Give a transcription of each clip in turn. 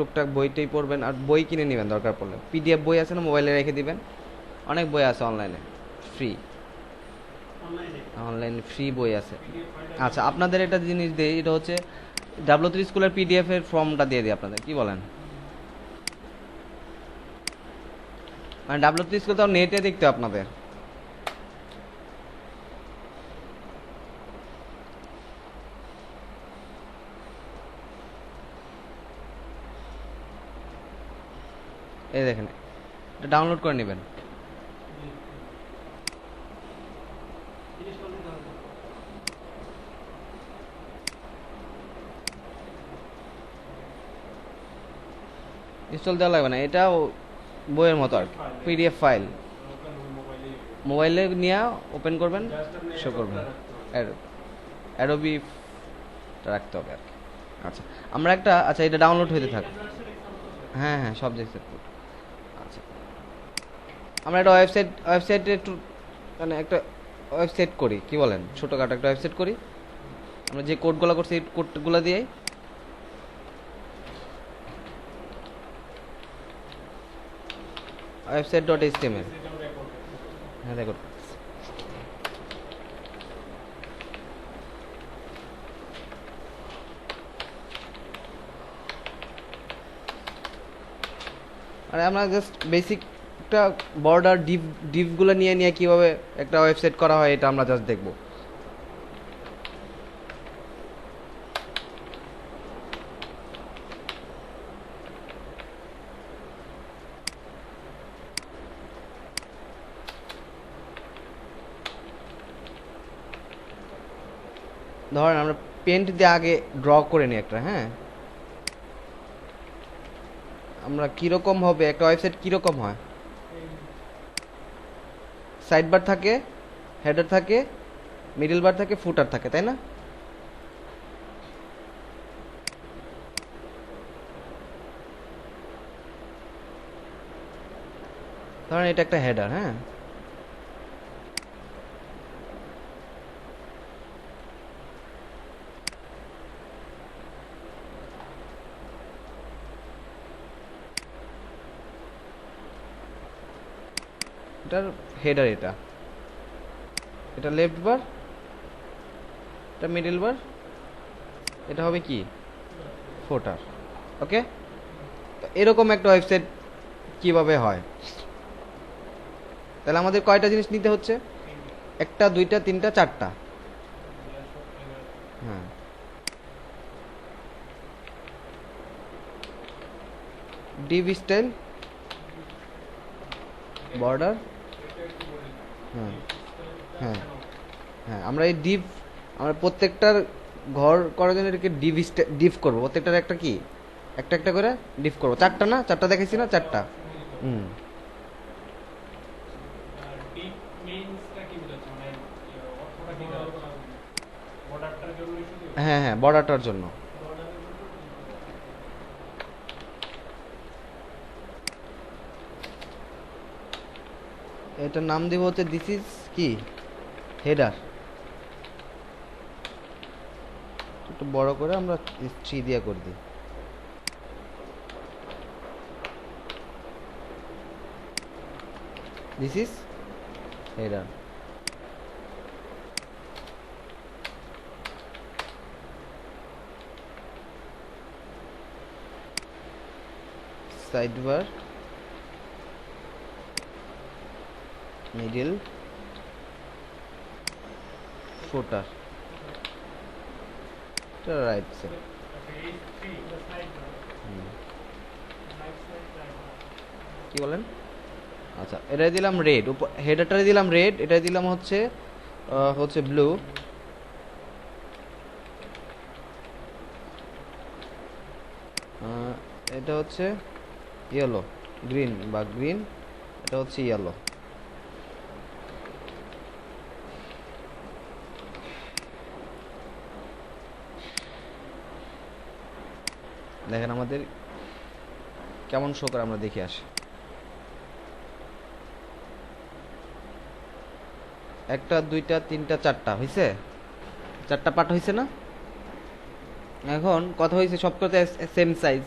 টুকটাক বইটাই পড়বেন, আর বই কিনে নেবেন দরকার পড়লে। পিডিএফ বই আছে না, মোবাইলে রেখে দিবেন। অনেক বই আছে অনলাইনে ফ্রি, অনলাইনে ফ্রি বই আছে। আচ্ছা, আপনাদের একটা জিনিস দিই, এটা হচ্ছে W3 স্কুলের পিডিএফ এর ফর্মটা দিয়ে দিই আপনাদের, কি বলেন? মানে W3 স্কুল তো নেটে দেখতে আপনাদের। এই দেখেন, এটা ডাউনলোড করে নেবেন। ইনস্টল দেওয়া লাগবে না, এটা বইয়ের মতো আর কি, পিডিএফ ফাইল। মোবাইলে নিয়ে ওপেন করবেন, শো করবেন, অ্যাডোবি রাখতে হবে আর কি। আচ্ছা, আমরা একটা, আচ্ছা এটা ডাউনলোড হতে থাকে। হ্যাঁ হ্যাঁ, সব দেখতে। আচ্ছা, আমরা একটা ওয়েবসাইটে একটু মানে একটা ওয়েবসাইট করি, কি বলেন? ছোটোখাটো একটা ওয়েবসাইট করি আমরা, যে কোডগুলো করছি এই কোডগুলো দিয়ে। website.html, হ্যাঁ দেখো। আরে আমরা জাস্ট বেসিকটা বর্ডার ডিভগুলো নিয়ে নিয়ে কীভাবে একটা ওয়েবসাইট করা হয় এটা আমরা জাস্ট দেখব। ধরেন আমরা পেন্ট দিয়ে আগে ড্র করে নিই একটা, হ্যাঁ আমরা কীরকম হবে একটা ওয়েবসাইট, কীরকম হয়? সাইড বার থাকে, হেডার থাকে, মিডল বার থাকে, ফুটার থাকে, তাই না? ধরেন এটা একটা হেডার, হ্যাঁ এটার হেডার, এটা এটা লেফট বার, এটা মিডল বার, এটা হবে কি ফুটার। ওকে, এরকম একটা ওয়েবসাইট কিভাবে হয়? তাহলে আমাদের কয়টা জিনিস নিতে হচ্ছে? একটা, দুইটা, তিনটা, চারটা। হ্যাঁ, ডিভ স্টাইল, বর্ডার, হ্যাঁ হ্যাঁ হ্যাঁ, আমরা এই ডিভ, আমরা প্রত্যেকটার ঘর করার জন্য এটাকে ডিভ করবো, প্রত্যেকটার একটা কি একটা একটা করে ডিভ করবো। চারটা না, চারটা দেখাইছি না, চারটা। হুম, হ্যাঁ হ্যাঁ, বর্ডারটার জন্য। এটার নাম দিব হচ্ছে দিস ইজ কি হেডার, একটু বড় করে আমরা 3 দিয়ে করে দিই। This is header. Side bar, middle, footer, right side. কি বলেন? আচ্ছা, এটাই দিলাম রেড, হেডারটাই দিলাম রেড, এটাই দিলাম হচ্ছে হচ্ছে ব্লু, এটা হচ্ছে ইয়েলো, গ্রিন বা গ্রিন, এটা হচ্ছে ইয়েলো। দেখেন আমাদের কেমন শো করে, আমরা দেখে আসি। একটা, দুইটা, তিনটা, চারটা হয়েছে, চারটা পার্ট হয়েছে না? এখন কথা হয়েছে সবকটা সেম সাইজ,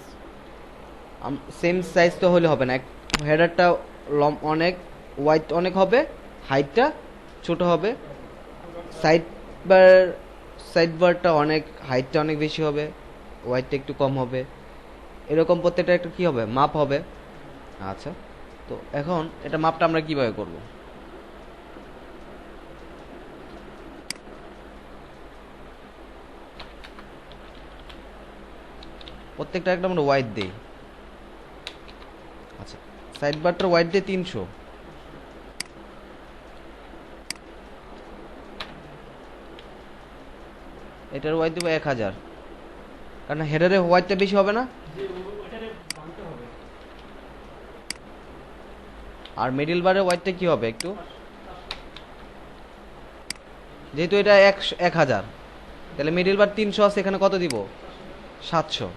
সেম সাইজ তো হলে হবে না, হেডারটা অনেক ওয়াইড অনেক হবে, হাইটটা ছোট হবে, সাইড বার সাইড বারটা অনেক হাইটটা অনেক বেশি হবে, ওয়াইডটা একটু কম হবে, এরকম প্রত্যেকটা একটা কি হবে মাপ হবে। আচ্ছা, তো এখন এটা মাপটা আমরা কিভাবে করব? প্রত্যেকটা একটা আমরা ওয়াইড দেই। আচ্ছা, সাইড বারটার ওয়াইড দিয়ে 300, এটার ওয়াইড দেবো 1000, কারণ হেডারের ওয়াইডটা বেশি হবে না, আর মিডল বারের ওয়াইডটা কি হবে একটু, যেহেতু এটা 1000, তাহলে মিডল বার 300 আছে, এখানে কত দিব? 700।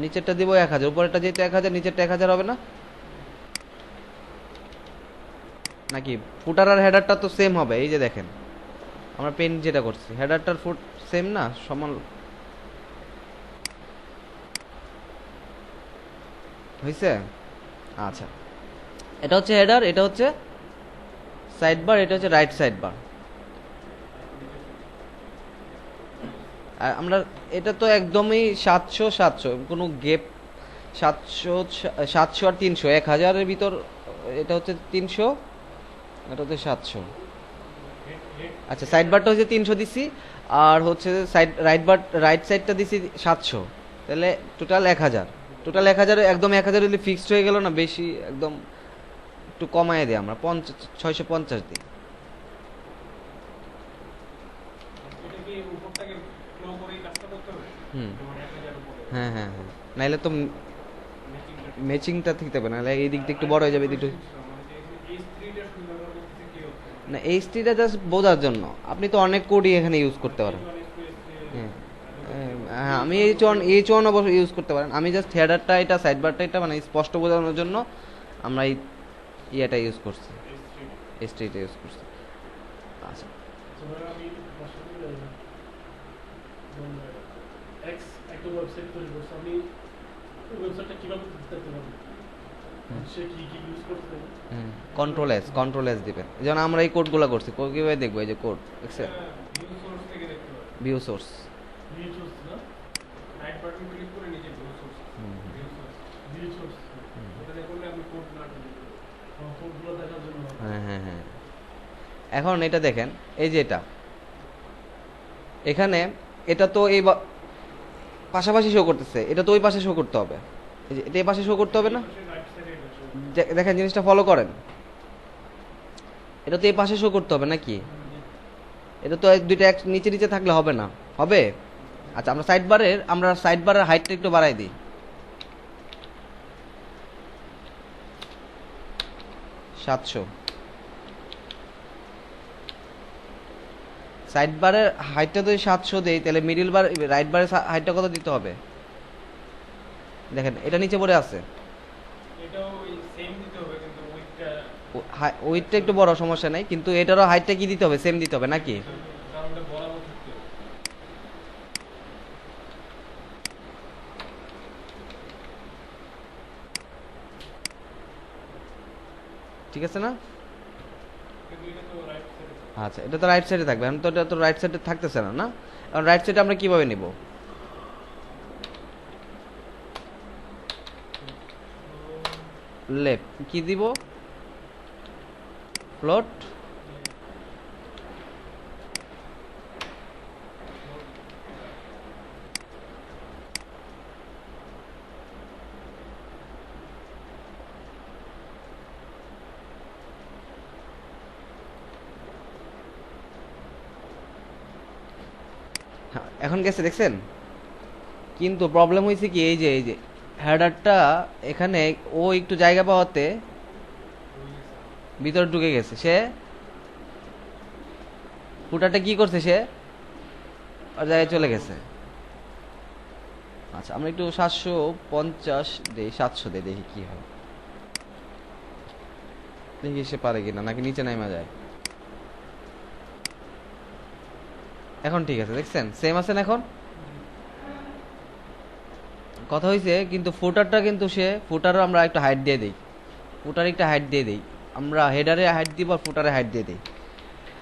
নিচেরটা দিব 1000, উপরেরটা যেহেতু 1000, নিচেরটা 1000 হবে না নাকি? ফুটার আর হেডারটা তো সেম হবে, এই যে দেখেন আমরা পেন যেটা করছি, হেডারটার ফুট সেম না, সমান হয়েছে। আচ্ছা, এটা হচ্ছে হেডার, এটা হচ্ছে সাইড বার, এটা হচ্ছে রাইট সাইড বার। আর আমরা এটা তো একদমই 700 700, কোনো গেপ, 700 700 আর 300, 1000-এর ভিতর এটা হচ্ছে 300, এটা হচ্ছে 700। আচ্ছা, সাইড বারটা হচ্ছে 300 দিছি, আর হচ্ছে সাইড রাইট সাইডটা দিছি 700, তাহলে টোটাল 1000। টোটাল 1000, একদম 1000 যদি ফিক্সড হয়ে গেল না, বেশি একদম একটু কমায় দিই আমরা, 650 দিই। হুম, হ্যাঁ হ্যাঁ হ্যাঁ, নাইলে তো ম্যাচিংটা ঠিক হবে, নাহলে এই দিকটা একটু বড় হয়ে যাবে, দুটো না। এইচটিটা জাস্ট বোঝার জন্য, আপনি তো অনেক কোডই এখানে ইউজ করতে পারেন। হ্যাঁ, হ্যাঁ, আমি এইচ ওয়ান অবশ্যই ইউজ করতে পারেন, আমি জাস্ট হেডারটা এটা সাইড বারটা এটা মানে স্পষ্ট বোঝানোর জন্য আমরা এই ইয়েটা ইউজ করছি, এইচটিটা ইউজ করছি। আচ্ছা, কন্ট্রোল এস দিবেন, যেমন আমরা এই কোডগুলো করছি, কোড কিভাবে দেখবো? এই যে কোড দেখছেন, ভিউ সোর্স। হ্যাঁ হ্যাঁ হ্যাঁ, এখন এটা দেখেন, এই যে এটা এখানে, এটা তো এই পাশাপাশি শো করতেছে, এটা তো ওই পাশে শো করতে হবে, এই যে এটা এই পাশে শো করতে হবে না? দেখেন জিনিসটা ফলো করেন, এটা তো এই পাশে শো করতে হবে নাকি? এটা তো দুইটা এক নিচে নিচে থাকলে হবে না, হবে? আচ্ছা, আমরা সাইড বারের হাইটটা একটু বাড়াই দিই, 700। সাইড বারের হাইটটা যদি 700 দেই, তাহলে মিডিল বার রাইট বারের হাইটটা কত দিতে হবে? দেখেন এটা নিচে পড়ে আছে, উইডটা একটু বড়, সমস্যা নাই, কিন্তু এটারও হাইটটা কি দিতে হবে? সেম দিতে হবে নাকি? ঠিক আছে না? আচ্ছা, এটা তো রাইট সাইডে থাকবে, এখন তো এটা তো রাইট সাইডে থাকতেছে না, না? কারণ রাইট সাইডে আমরা কিভাবে নিব? লেফট কি দিব? ফ্লোট। এখন গেছে দেখছেন, কিন্তু প্রবলেম হয়েছে কি, এই যে হেডারটা এখানে ও একটু জায়গা পাওয়াতে ভিতরে ঢুকে গেছে, সে ফুটারটা কি করছে, সে ওর জায়গায় চলে গেছে। আচ্ছা, আমরা একটু 750 দেই, 700 দেই, দেখি কি হয়, দেখি সে পারে কিনা, নাকি নিচে নামা যায়। এখন ঠিক আছে, দেখছেন সেম আছেন এখন। কথা হয়েছে, কিন্তু ফুটারটা কিন্তু ফুটারও আমরা একটু হাইট দিয়ে দিই, ফুটার একটা হাইট দিয়ে দিই, আমরা হেডারে হাইট দিব আর ফুটারে হাইট দিয়ে দিই।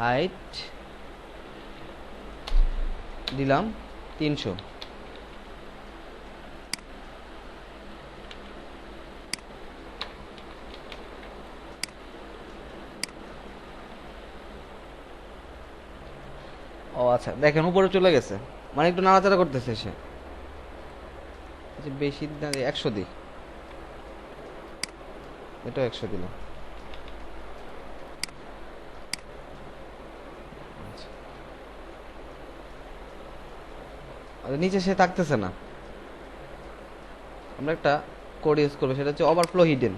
হাইট দিলাম 300। ও আচ্ছা, দেখেন উপরে চলে গেছে, মানে একটু নাড়াচাড়া করতেছে সে। আচ্ছা, বেশি না, 100 দিই, এটাও 100 দিলাম। আচ্ছা, নিচে সে থাকতেছে না, আমরা একটা কোড ইউজ করবো, সেটা হচ্ছে ওভারফ্লো হিডেন।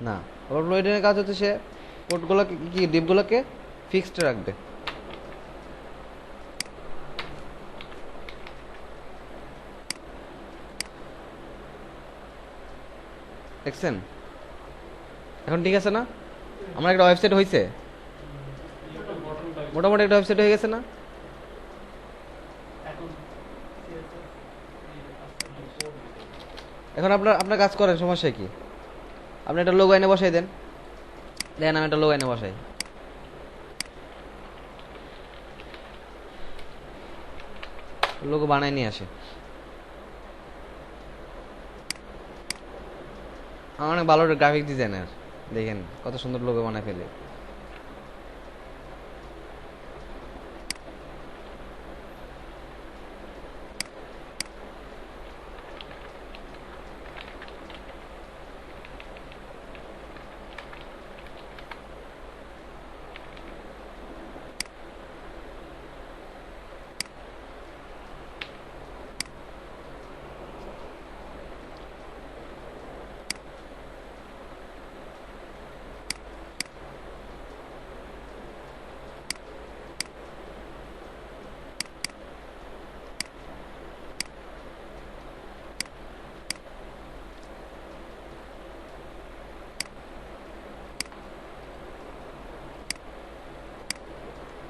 না, ওভারফ্লো হিডেনের কাজ হচ্ছে সে কোডগুলোকে কি ডিপগুলোকে ফিক্সড রাখবে। দেখছেন এখন ঠিক আছে না? আমার একটা ওয়েবসাইট হয়েছে, মোটামুটি একটা ওয়েবসাইট হয়ে গেছে না? এখন আপনার আপনার কাজ করেন, সমস্যা কি? আপনি একটা লোগো এনে বসাই দেন, দেখেন আমি একটা লোগো এনে বসাই, লোগো বানায় নিয়ে আসে। আমার অনেক ভালো গ্রাফিক ডিজাইনার, দেখেন কত সুন্দর লোগো বানায় ফেলে।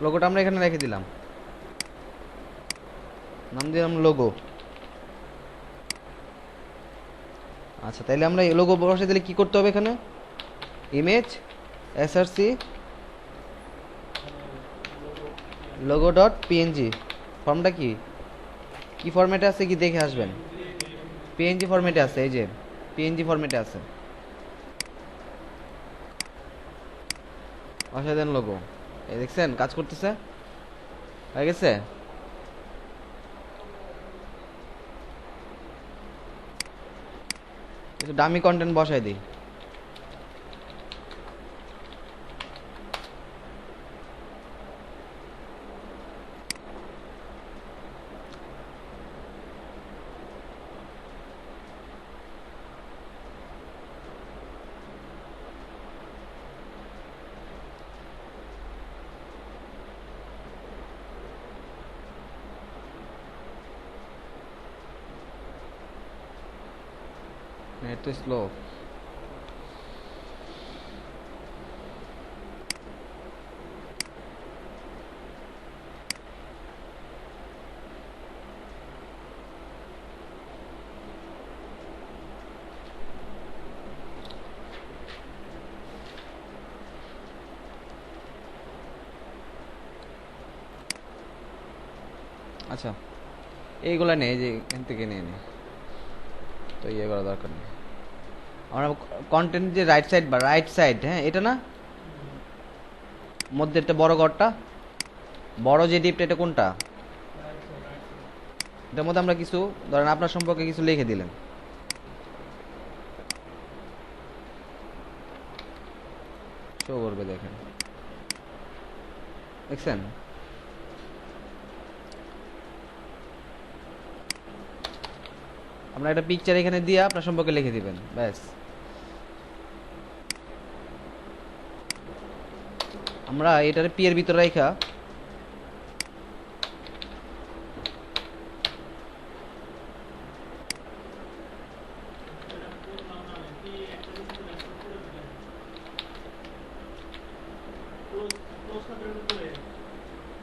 লোগোটা আমরা এখানে রেখে দিলাম, নাম দিলাম লোগো। আচ্ছা, তাইলে আমরা এই লোগো বসাই দিলে কি করতে হবে? এখানে image SRC logo dot PNG, ফর্মটা কি কি ফরম্যাটে আছে কি দেখে আসবেন। পিএনজি ফরম্যাটে আছে, এই যে পিএনজি ফরম্যাটে আছে। বসাই দেন লোগো, এই দেখছেন কাজ করতেছে, হয়ে গেছে। কিছু ডামি কন্টেন্ট বসাই দিই। নেট তো স্লো। আচ্ছা, এইগুলা নেই, এই যে এখান থেকে নিয়ে নে, তো ইয়ে করা দরকার নেই। আমরা কন্টেন্ট যে রাইট সাইড বা রাইট সাইড, হ্যাঁ এটা না, মধ্যে একটা বড় ঘরটা, বড় যে ডিপটা, এটা কোনটা? এটার মধ্যে আমরা কিছু ধরেন আপনার সম্পর্কে কিছু লিখে দিলেন, শো করবে, দেখেন দেখছেন। আমরা একটা পিকচার এখানে দিয়ে আপনার সম্পর্কে লিখে দিবেন, ব্যাস। আমরা এটার পি এর ভিতরে রাখা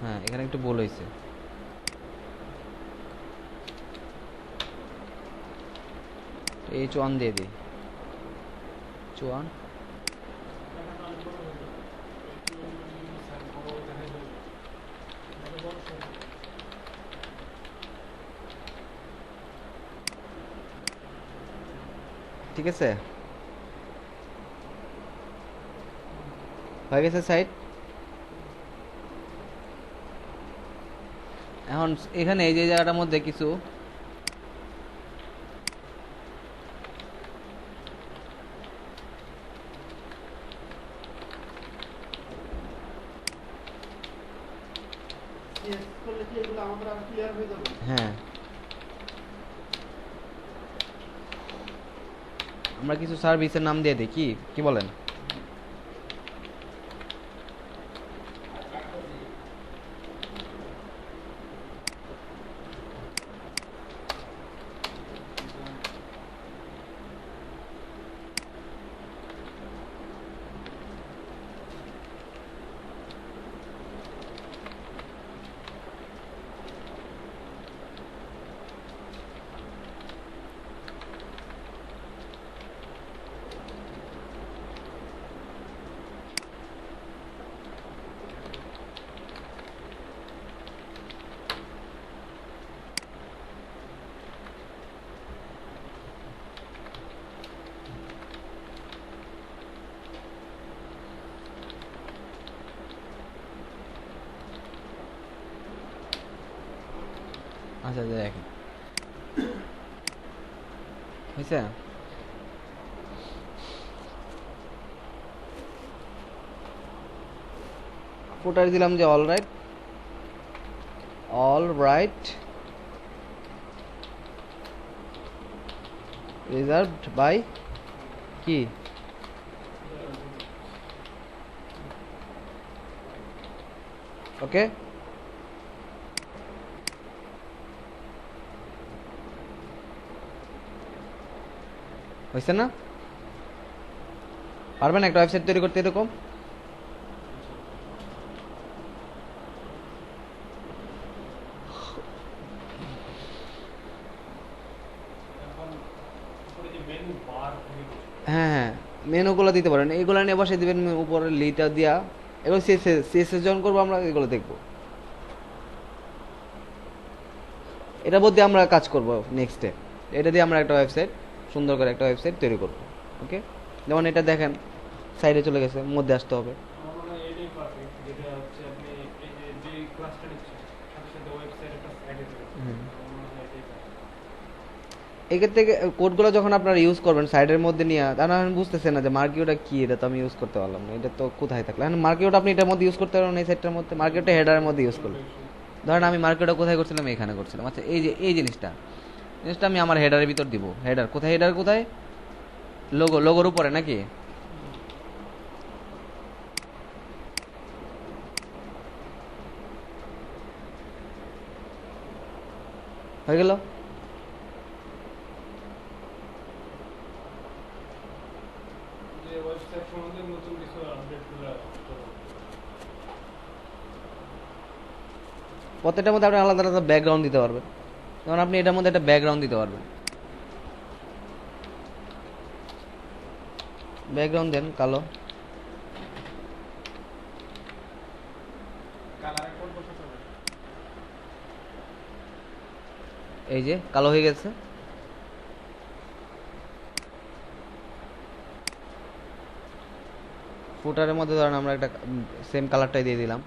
হ্যাঁ এখানে একটু ভুল হয়েছে। H1 দিয়ে দিই, H1। ঠিক আছে, হয়ে গেছে সাইট। এখন এখানে এই যে জায়গাটার মধ্যে কিছু হ্যাঁ আমরা কিছু সার্ভিসের নাম দিয়ে দিই, কি কি বলেন? আচ্ছা দেখেন হয়েছে। ফুটার দিলাম যে all right, all right reserved by কি ওকে। হয়েছে না? পারবেন একটা ওয়েবসাইট তৈরি করতে এরকম? হ্যাঁ হ্যাঁ মেনুগুলো দিতে পারেন, এইগুলো নিয়ে বসে দিবেন উপরে লিটা দিয়া। এগুলো সিএসএস যখন করবো আমরা এগুলো দেখবো, এটার মধ্যে আমরা কাজ করব নেক্সটে। এটা দিয়ে আমরা একটা ওয়েবসাইট, সুন্দর করে একটা ওয়েবসাইট তৈরি করব। ওকে, যেমন এটা দেখেন সাইডে চলে গেছে, মধ্যে আসতে হবে। এক্ষেত্রে কোডগুলো যখন আপনারা ইউজ করবেন সাইডের মধ্যে নিয়ে, তাহলে আমি বুঝতেছেন না যে মার্কিওটা কি, এটা তো আমি ইউজ করতে পারলাম না, এটা তো কোথায় থাকলো। এখন মার্কিওটা আপনি এটার মধ্যে ইউজ করতে পারবেন, এই সাইডটার মধ্যে মার্কিওটা হেডারের মধ্যে ইউজ করবেন। ধরেন আমি মার্কিওটা কোথায় করছিলাম, এখানে করছিলাম। আচ্ছা এই যে এই জিনিসটা আমি আমার হেডারের ভিতর দিব। হেডার কোথায়? হেডার কোথায়? লোগোর উপরে নাকি? হয়ে গেল। প্রত্যেকটার মধ্যে আপনি আলাদা আলাদা ব্যাকগ্রাউন্ড দিতে পারবেন। যেমন আপনি এটার মধ্যে একটা ব্যাকগ্রাউন্ড দিতে পারবেন। ব্যাকগ্রাউন্ড দেন কালো। এই যে কালো হয়ে গেছে। ফুটারের মধ্যে ধরেন আমরা একটা সেম কালারটাই দিয়ে দিলাম।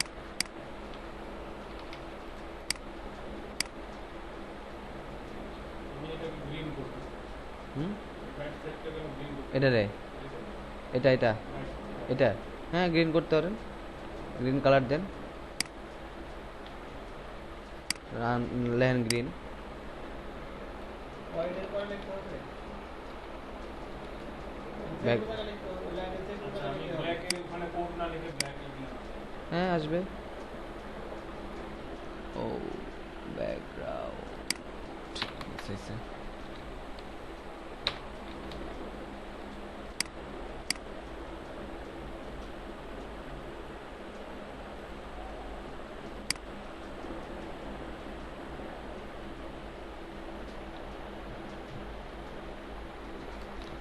এটা রে, এটা এটা এটা হ্যাঁ গ্রিন করতে পারেন, গ্রিন কালার দেন, লেহেন গ্রিন। হ্যাঁ আসবে। ও ব্যাকগ্রাউন্ড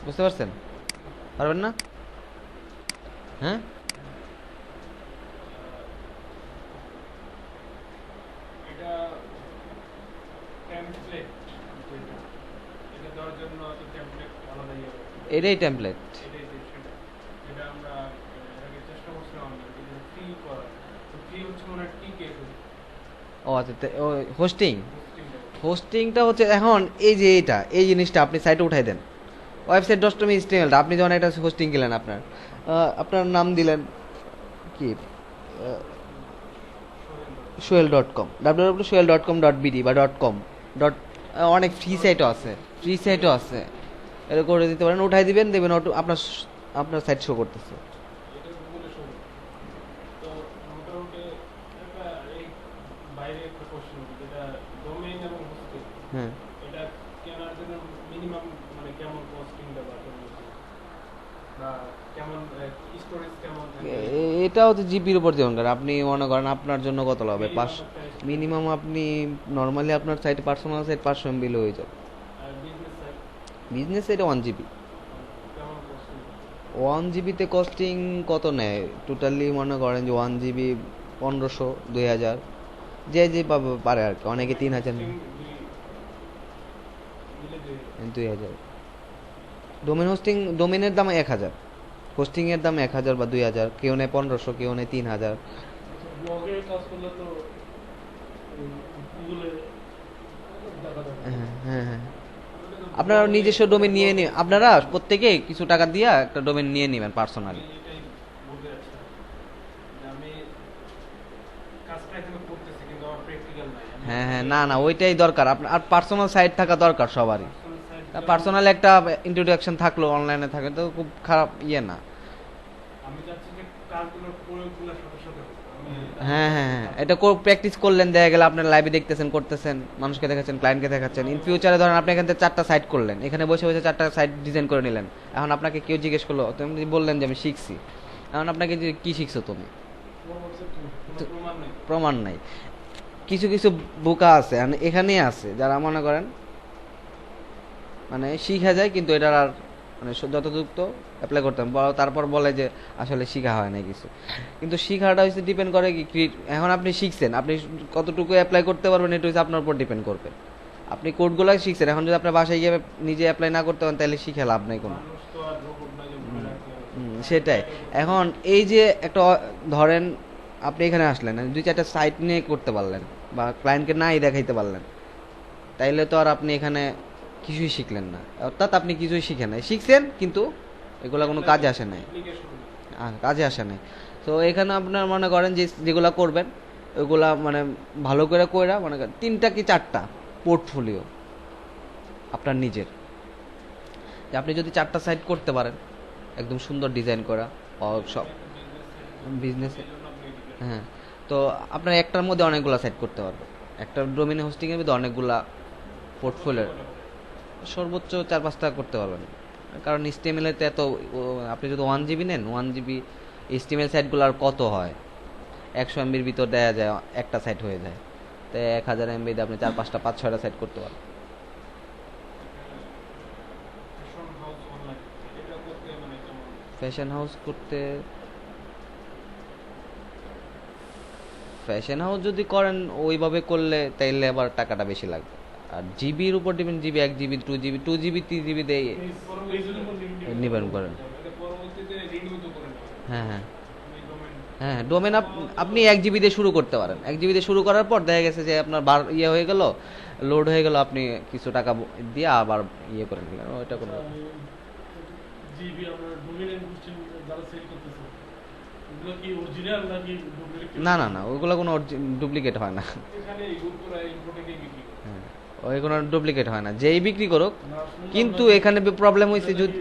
বুঝতে পারছেন? পারবেন না? হ্যাঁ, এটা টেমপ্লেট, এটা দেওয়ার জন্য তো টেমপ্লেট আলাদা ইয়ে হবে। এটাই টেমপ্লেট। এটাই যে সেটা, যেটা আমরা এর আগে চেষ্টা করছিলাম আমরা কিন্তু ফ্রি করা, তো ফ্রি হচ্ছে মনে হয় টিকে ও আচ্ছা, হোস্টিং। হোস্টিংটা। হোস্টিংটা হচ্ছে এখন এই যে এই জিনিসটা আপনি সাইটে উঠাই দেন, ওয়েবসাইট ডট কম HTML আপনি যখন একটা হোস্টিং কিনলেন, আপনার নাম দিলেন কি, সোহেল.com, www.sohel.com.bd বা .com ডট, অনেক ফ্রি সাইটও আছে, এটা করে দিতে পারেন, উঠাই দিবেন, দেবেন অটো আপনার সাইট শো করতেছে। এটা গুগলে শো করে। তো মোটামুটি একটা এই বাইরে একটা কোশ্চেন, যেটা ডোমেইন এবং হোস্টিং, হ্যাঁ, এটা কেনার জন্য মিনিমাম মানে কেমন কস্টিংটা বা কেমন, বা কেমন স্টোরেজ কেমন এটা হচ্ছে জিপির উপর ডিপেন্ড করে। আপনি মনে করেন আপনার জন্য কত লাগবে, মিনিমাম আপনি নর্মালি আপনার সাইট, পার্সোনাল সাইট 500 MB হয়ে যাবে। আর বিজনেস সাইড বিজনেস সাইটে 1 GB। কেমন কস্টিং? 1 GB তে কস্টিং কত নেয় টোটালি, মনে করেন যে 1 GB 1500 2000, যে পারে আর কি, অনেকে 3000 মিলে 2000। ডোমেনের দাম 1000, হোস্টিং এর দাম 1000 বা 2000, কেউ নেয় 1500, কেউ নেয় 3000। ব্লগে কাজ করলে তো গুগলে দেখা যাবে। হ্যাঁ হ্যাঁ হ্যাঁ, আপনারা নিজস্ব ডোমেন নিয়ে নিন, আপনারা প্রত্যেকে কিছু টাকা দিয়ে একটা ডোমেন নিয়ে নেবেন পার্সোনালি। এটাই বলতে যাচ্ছি যে আমি কাজটা এখানে করতেছি কিন্তু আমার প্র্যাকটিক্যাল নাই। হ্যাঁ হ্যাঁ, না ওইটাই দরকার আপনার, আর পার্সোনাল সাইট থাকা দরকার সবারই। পার্সোনাল একটা ইন্ট্রোডাকশন থাকলো অনলাইনে থাকে তো খুব খারাপ ইয়ে না। আমি চাচ্ছি যে কাজগুলোর প্রয়োগগুলোর সাথে সাথে হোক। হ্যাঁ হ্যাঁ হ্যাঁ, এটা প্র্যাকটিস করলেন, দেখা গেল আপনার লাইভে দেখতেছেন, করতেছেন, মানুষকে দেখাচ্ছেন, ক্লায়েন্টকে দেখাচ্ছেন। ইন ফিউচারে ধরেন আপনি এখান থেকে 4টা সাইট করলেন, এখানে বসে বসে 4টা সাইট ডিজাইন করে নিলেন। এখন আপনাকে কেউ জিজ্ঞেস করলো, তুমি বললেন যে আমি শিখছি, এখন আপনাকে যে কি শিখছো তুমি, প্রমাণ নেই। প্রমাণ নাই। কিছু কিছু বোকা আছে, এখানেই আছে যারা মনে করেন মানে শিখা যায় কিন্তু এটার আর মানে যতযুক্ত অ্যাপ্লাই করতাম, তারপর বলে যে আসলে শিখা হয় না কিছু। কিন্তু শিখাটা হচ্ছে ডিপেন্ড করে কি, এখন আপনি শিখছেন, আপনি কতটুকু অ্যাপ্লাই করতে পারবেন এটা হচ্ছে আপনার উপর ডিপেন্ড করবে। আপনি কোডগুলো শিখছেন, এখন যদি আপনার বাসায় গিয়ে নিজে অ্যাপ্লাই না করতে পারেন তাহলে শিখে লাভ নাই কোনো। মানুষ তো আর রোবট না যে মনে রাখতে হবে। সেটাই। এখন এই যে একটা ধরেন আপনি এখানে আসলেন, 2-4টা সাইট নিয়ে করতে পারলেন বা ক্লায়েন্টকে নাই দেখাইতে পারলেন, তাইলে তো আর আপনি এখানে কিছুই শিখলেন না, অর্থাৎ আপনি কিছুই শিখেন নাই, শিখছেন কিন্তু এগুলা কোনো কাজে আসে নাই, কাজে আসে নাই। তো এখানে আপনার মনে করেন যে যেগুলা করবেন ওইগুলা মানে ভালো করে কইরা, মনে করেন 3টা কি 4টা পোর্টফোলিও আপনার নিজের, যে আপনি যদি 4টা সাইট করতে পারেন একদম সুন্দর ডিজাইন করা সব বিজনেস, হ্যাঁ, তো আপনার একটার মধ্যে অনেকগুলা সাইট করতে পারবেন, একটা ডোমেইন হোস্টিং এর মধ্যে অনেকগুলা পোর্টফোলিও, সর্বোচ্চ 4-5টা করতে পারবেন। কারণ HTML এতে এত আপনি যদি 1 GB নেন, 1 GB HTML সাইটগুলো আর কত হয়, 100 MBর ভিতর দেয়া যায়, একটা সাইট হয়ে যায়। তো 1000 MB দিয়ে আপনি 4-5টা 5-6টা সাইট করতে পারবেন। ফ্যাশন হাউস করতে, ফ্যাশন হাউস যদি করেন ওইভাবে করলে তাইলে আবার টাকাটা বেশি লাগবে, আর জিবির উপর depend, GB 1 GB 2 GB 2 GB 3 GB দিয়ে নিবেন করেন। হ্যাঁ হ্যাঁ হ্যাঁ, ডোমেন আপনি 1 GB দিয়ে শুরু করতে পারেন, 1 GB দিয়ে শুরু করার পর দেখা গেছে যে আপনার ইয়ে হয়ে গেল, লোড হয়ে গেল, আপনি কিছু টাকা দিয়ে আবার ইয়ে করে নিলেন, ওইটা কোনো জিবি আমরা ডোমেইন হোস্টিং যারা সেল করতেছে ওগুলো কি অরিজিনাল নাকি ডুপ্লিকেট? না ওইগুলো কোনো ডুপ্লিকেট হয় না। এখানে ইউরোপরা ইম্পোর্টেডই বিক্রি করে। হ্যাঁ, ওই কোনো ডুপ্লিকেট হয় না, যেই বিক্রি করুক। কিন্তু এখানে প্রবলেম হয়েছে যদি